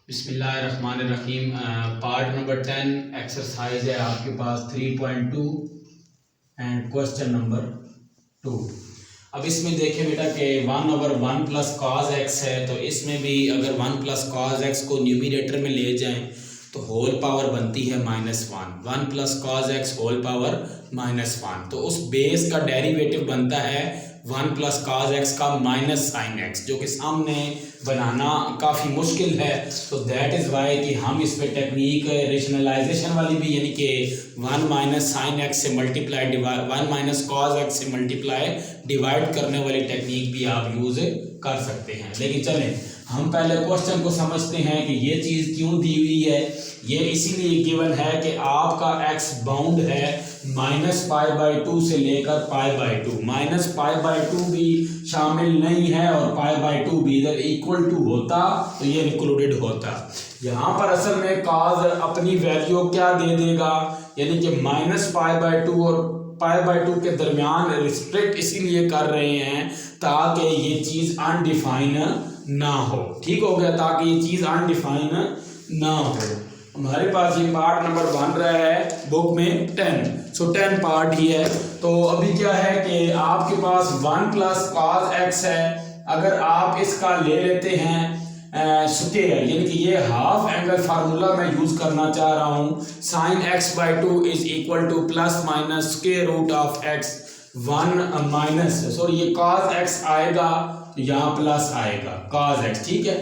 बिस्मिल्लाहिर्रहमानिर्रहीम। Part number 10 exercise है आपके पास 3.2 एंड क्वेश्चन नंबर 2। अब इसमें देखें बेटा कि 1/1 प्लस कॉज एक्स है, तो इसमें भी अगर 1 प्लस कॉज एक्स को न्यूमिनेटर में ले जाएं तो होल पावर बनती है -1। 1 plus cos x whole power -1, तो उस बेस का डेरिवेटिव बनता है 1 प्लस कॉज एक्स का माइनस साइन एक्स, जो कि सामने बनाना काफ़ी मुश्किल है। तो दैट इज़ वाई कि हम इस पे टेक्निक रेशनलाइजेशन वाली भी, यानी कि 1 माइनस साइन एक्स से मल्टीप्लाई 1 माइनस कॉज एक्स से मल्टीप्लाई डिवाइड करने वाली टेक्निक भी आप यूज़ कर सकते हैं। लेकिन चलें हम पहले क्वेश्चन को समझते हैं कि ये चीज़ क्यों दी हुई है। ये इसीलिए गिवन है कि आपका x बाउंड है -π/2 से लेकर π/2। -π/2 भी शामिल नहीं है और π/2 भी इधर इक्वल टू होता तो ये इंक्लूडेड होता। यहाँ पर असल में cos अपनी वैल्यू क्या दे देगा, यानी कि -π/2 और π/2 के दरमियान रिस्ट्रिक्ट इसीलिए कर रहे हैं ताकि ये चीज़ अनडिफाइन ना हो। ठीक हो गया, ताकि ये चीज़ अनडिफाइन ना हो। हमारे पास ये पार्ट नंबर बन रहा है बुक में 10, सो 10 पार्ट ही है। तो अभी क्या है कि आपके पास 1 प्लस कॉस एक्स है, अगर आप इसका ले लेते हैं स्क्वायर, यानी कि ये हाफ एंगल फार्मूला मैं यूज करना चाह रहा हूँ। Sine x/2 is equal to plus minus square root of x 1 minus sorry ये cos x आएगा, यहाँ प्लस आएगा cos x। ठीक है,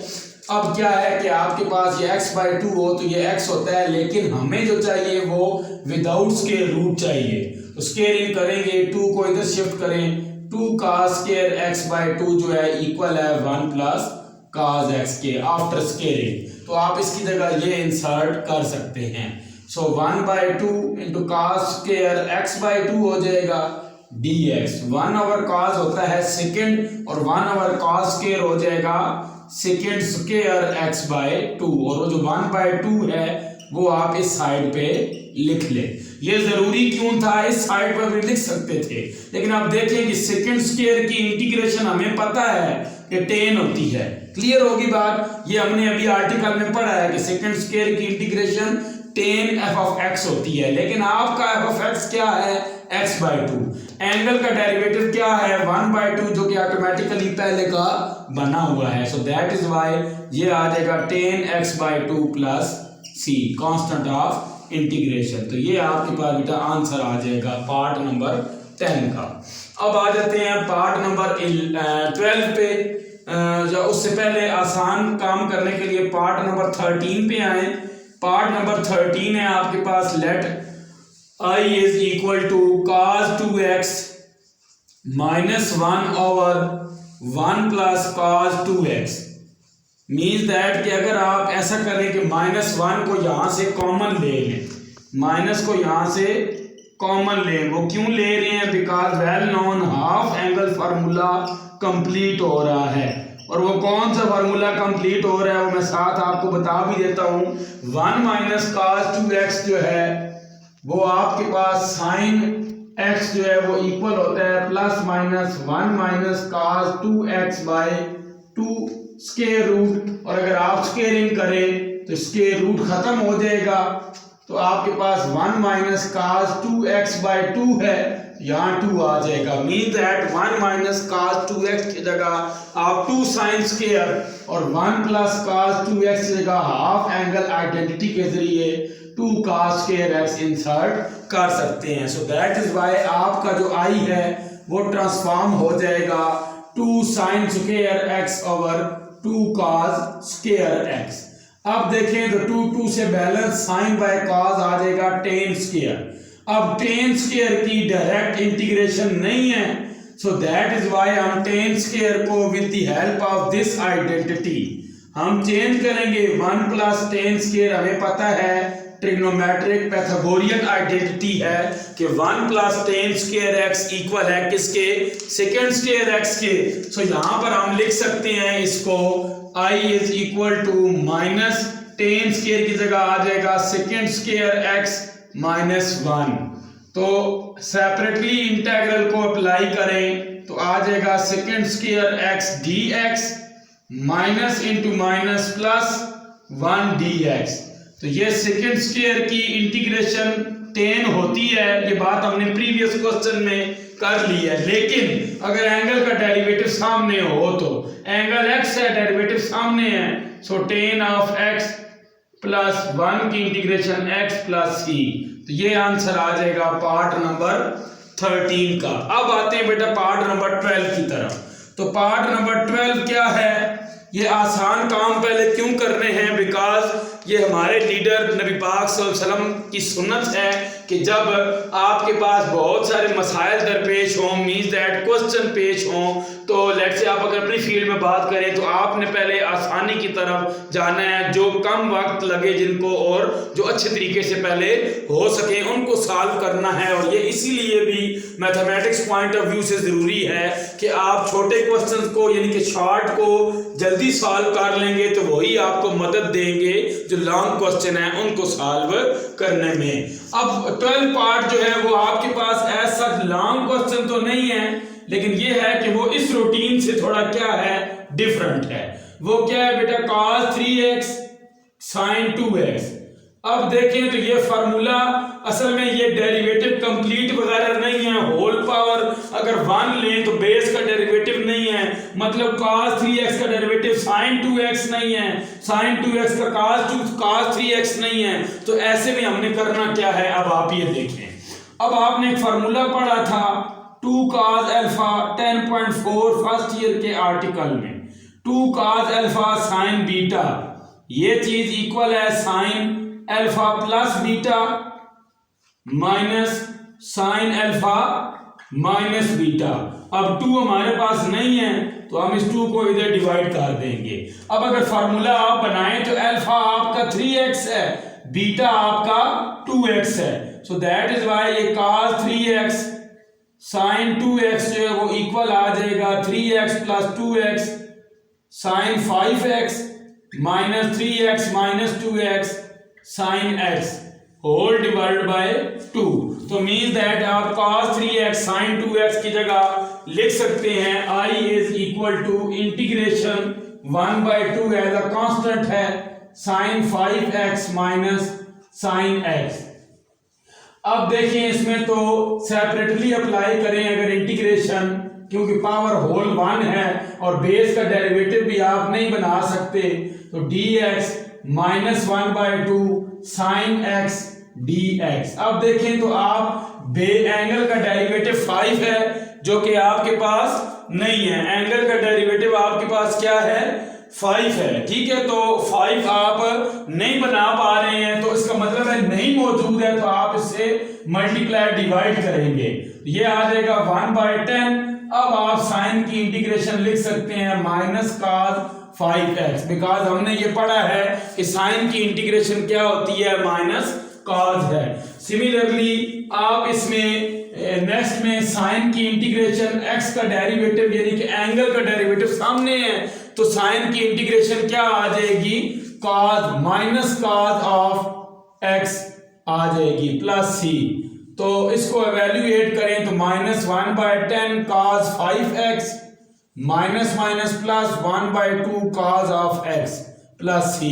अब क्या है कि आपके पास ये x/2 हो तो ये x होता है, लेकिन हमें जो चाहिए वो विदाउट स्क्वायर रूट चाहिए। तो स्क्वायरिंग करेंगे, 2 को इधर शिफ्ट करें, 2 cos स्क्वायर x/2 जो है इक्वल है 1 प्लस cos x के आफ्टर स्क्वायरिंग। तो आप इसकी जगह ये इंसर्ट कर सकते हैं। सो 1/2 इंटू cos स्क्वायर x/2 हो जाएगा dx। 1/cos होता है सेकेंड और 1/cos स्क्वायर हो जाएगा सेकेंड स्क्वायर x/2, और वो जो 1/2 है वो आप इस साइड पे लिख ले। ये जरूरी क्यों था, इस साइड पर भी लिख सकते थे, लेकिन आप देखें कि सेकेंड स्क्वायर की इंटीग्रेशन हमें पता है कि 10 होती है। क्लियर होगी बात, ये हमने अभी आर्टिकल में पढ़ा है कि सेकेंड स्क्वायर की इंटीग्रेशन 10 f(x) होती है, लेकिन आपका f(x) क्या है x/2। एंगल का डेरिवेटिव क्या है 1/2, जो कि ऑटोमेटिकली पहले का बना हुआ है। सो दैट इज व्हाई ये आ जाएगा 10x/2 plus c constant of integration. तो ये आपके पास बेटा आंसर आ जाएगा पार्ट नंबर 10 का। अब आ जाते हैं पार्ट नंबर 12 पे। उससे पहले आसान काम करने के लिए पार्ट नंबर 13 पे आए। पार्ट नंबर 13 है आपके पास, late I is equal to cos 2x minus 1/1 plus cos 2x। Means that कि अगर आप ऐसा करें कि -1 को यहाँ से कॉमन ले लें, माइनस को यहाँ से कॉमन लें। वो क्यों ले रहे हैं, because well known half angle formula complete हो रहा है। और वो कौन सा फार्मूला कंप्लीट हो रहा है वो मैं साथ आपको बता भी देता हूँ। 1 माइनस cos 2x जो है वो आपके पास साइन x जो है वो इक्वल होता है plus minus 1 minus cos 2x/2 square root, और अगर आप स्क्वायरिंग करें तो स्क्वायर रूट खत्म हो जाएगा। तो आपके पास 1 माइनस cos 2x/2 है, यहाँ 2 आ जाएगा। Mean that 1 minus cos 2x की जगह आप 2 साइन स्क्वायर और 1 प्लस cos 2x की जगह हाफ एंगल आइडेंटिटी के जरिए 2 cos स्क्वायर x इंसर्ट कर सकते हैं। सो दैट इज वाई आपका जो i है वो ट्रांसफॉर्म हो जाएगा 2 sin square x over 2 cos square x। अब देखें तो 2 से बैलेंस sin बाय cos आ जाएगा tan स्क्वायर। अब tan स्क्वायर की डायरेक्ट इंटीग्रेशन नहीं है, सो दैट इज वाई हम tan स्क्वायर को with the help of this identity हम चेंज करेंगे। 1 प्लस tan स्क्वायर हमें पता है ट्रिग्नोमेट्रिक पैथागोरियन आइडेंटिटी है कि 1 plus tan square x equal है किसके, सेकेंड स्क्वायर x के। सो यहाँ पर हम लिख सकते हैं इसको I is equal to minus tan square की जगह आ जाएगा सेकेंड स्क्वायर x माइनस 1। तो सेपरेटली इंटीग्रल को अप्लाई करें तो आ जाएगा second square x dx minus into minus plus 1 dx। तो ये सेकंड स्क्वायर की इंटीग्रेशन 10 होती है, ये बात हमने प्रीवियस क्वेश्चन में कर ली है। लेकिन अगर एंगल का डेरिवेटिव सामने हो, तो एंगल x है, डेरिवेटिव सामने है, सो tan ऑफ x प्लस 1 की इंटीग्रेशन x प्लस c। तो ये आंसर आ जाएगा पार्ट नंबर 13 का। अब आते हैं बेटा पार्ट नंबर 12 की तरफ। तो पार्ट नंबर 12 क्या है? ये आसान काम पहले क्यों कर रहे हैं? बिकॉज ये हमारे लीडर नबी पाक सल्लल्लाहु अलैहि वसल्लम की सुन्नत है कि जब आपके पास बहुत सारे मसाइल दरपेश हों, मीन्स दैट क्वेश्चन पेश हों, तो लेट्स से आप अगर अपनी फील्ड में बात करें तो आपने पहले आसानी की तरफ जाना है, जो कम वक्त लगे जिनको और जो अच्छे तरीके से पहले हो सके उनको सॉल्व करना है। और ये इसीलिए भी मैथमेटिक्स पॉइंट ऑफ व्यू से ज़रूरी है कि आप छोटे क्वेश्चन को यानी कि शॉर्ट को जल्दी सॉल्व कर लेंगे तो वही आपको मदद देंगे जो लॉन्ग क्वेश्चन है उनको सॉल्व करने में। अब 12 पार्ट जो है वो आपके पास ऐसा लॉन्ग क्वेश्चन तो नहीं है, लेकिन ये है कि वो इस रूटीन से थोड़ा क्या है, डिफरेंट है। वो क्या है बेटा? cos 3x sin 2x। अब देखें तो ये फार्मूला असल में ये डेरिवेटिव कंप्लीट वगैरह नहीं है, होल पावर अगर 1 लें तो बेस का डेरिवेटिव नहीं है, मतलब cos 3x का डेरिवेटिव sin 2x नहीं है, sin 2x का cos 3x नहीं है। तो ऐसे में हमने करना क्या है, अब आप ये देखें। अब आपने एक फार्मूला पढ़ा था 2 cos अल्फा 10.4 फर्स्ट ईयर के आर्टिकल में, 2 cos अल्फा sin बीटा, ये चीज इक्वल है sin alpha plus beta minus sine alpha minus beta. अब 2 हमारे पास नहीं है तो हम इस 2 को इधर डिवाइड कर देंगे। अब अगर फार्मूला आप बनाएं तो अल्फा आपका 3x है, बीटा आपका 2x है, सो दैट इज व्हाई ये cos 3x sin 2x जो है वो इक्वल आ जाएगा 3x plus 2x sin 5x minus 3x minus 2x sin x whole divided by 2। तो मीन दैट आप cos 3x sin 2x की जगह लिख सकते हैं I is equal to integration 1/2 as a constant है sin 5x minus sin x। अब देखिए इसमें तो सेपरेटली अप्लाई करें अगर इंटीग्रेशन, क्योंकि पावर होल 1 है और बेस का डेरिवेटिव भी आप नहीं बना सकते, तो dx minus 1/2 sin x dx। अब देखें तो आप एंगल का डेरिवेटिव 5 है जो कि आपके पास नहीं है, एंगल का डेरिवेटिव आपके पास क्या है, 5 है, ठीक है। तो 5 आप नहीं बना पा रहे हैं तो इसका मतलब है नहीं मौजूद है, तो आप इससे मल्टीप्लाई डिवाइड करेंगे, ये आ जाएगा 1/10। अब आप साइन की इंटीग्रेशन लिख सकते हैं माइनस cos 5x, बिकॉज हमने ये पढ़ा है कि साइन की इंटीग्रेशन क्या होती है, माइनस cos है। सिमिलरली आप इसमें नेक्स्ट में साइन की इंटीग्रेशन x का डेरिवेटिव यानी कि एंगल का डेरिवेटिव सामने है, तो साइन की इंटीग्रेशन क्या आ जाएगी, cos minus cos of x आ जाएगी प्लस c। तो इसको एवेल्युएट करें तो minus 1/10 cos 5x minus minus plus 1/2 cos of x plus c।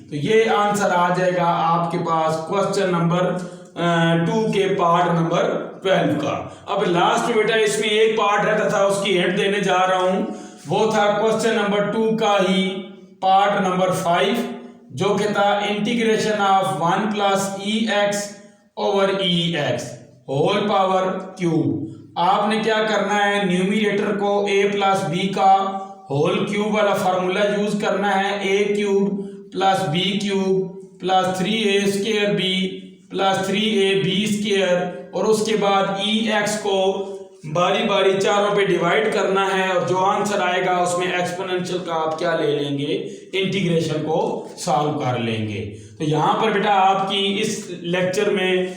तो ये आंसर आ जाएगा आपके पास क्वेश्चन नंबर 2 के पार्ट नंबर 12 का। अब लास्ट बेटा इसमें एक पार्ट रहता था, उसकी हिंट देने जा रहा हूं, वो था क्वेश्चन नंबर 2 का ही पार्ट नंबर 5 जो कि था integration of 1 plus ex over ex whole power cube. आपने क्या करना है, न्यूमरेटर को a प्लस बी का होल क्यूब वाला फार्मूला यूज करना है, a cube plus B cube plus 3a square b plus 3ab square, और उसके बाद ex को बारी बारी चारों पे डिवाइड करना है, और जो आंसर आएगा उसमें एक्सपोनेंशियल का आप क्या ले लेंगे, इंटीग्रेशन को सॉल्व कर लेंगे। तो यहाँ पर बेटा आपकी इस लेक्चर में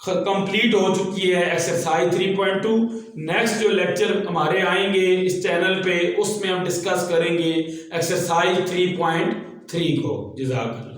कंप्लीट हो चुकी है एक्सरसाइज 3.2। नेक्स्ट जो लेक्चर हमारे आएंगे इस चैनल पे उसमें हम डिस्कस करेंगे एक्सरसाइज 3.3 को। जज़ाकल्लाह।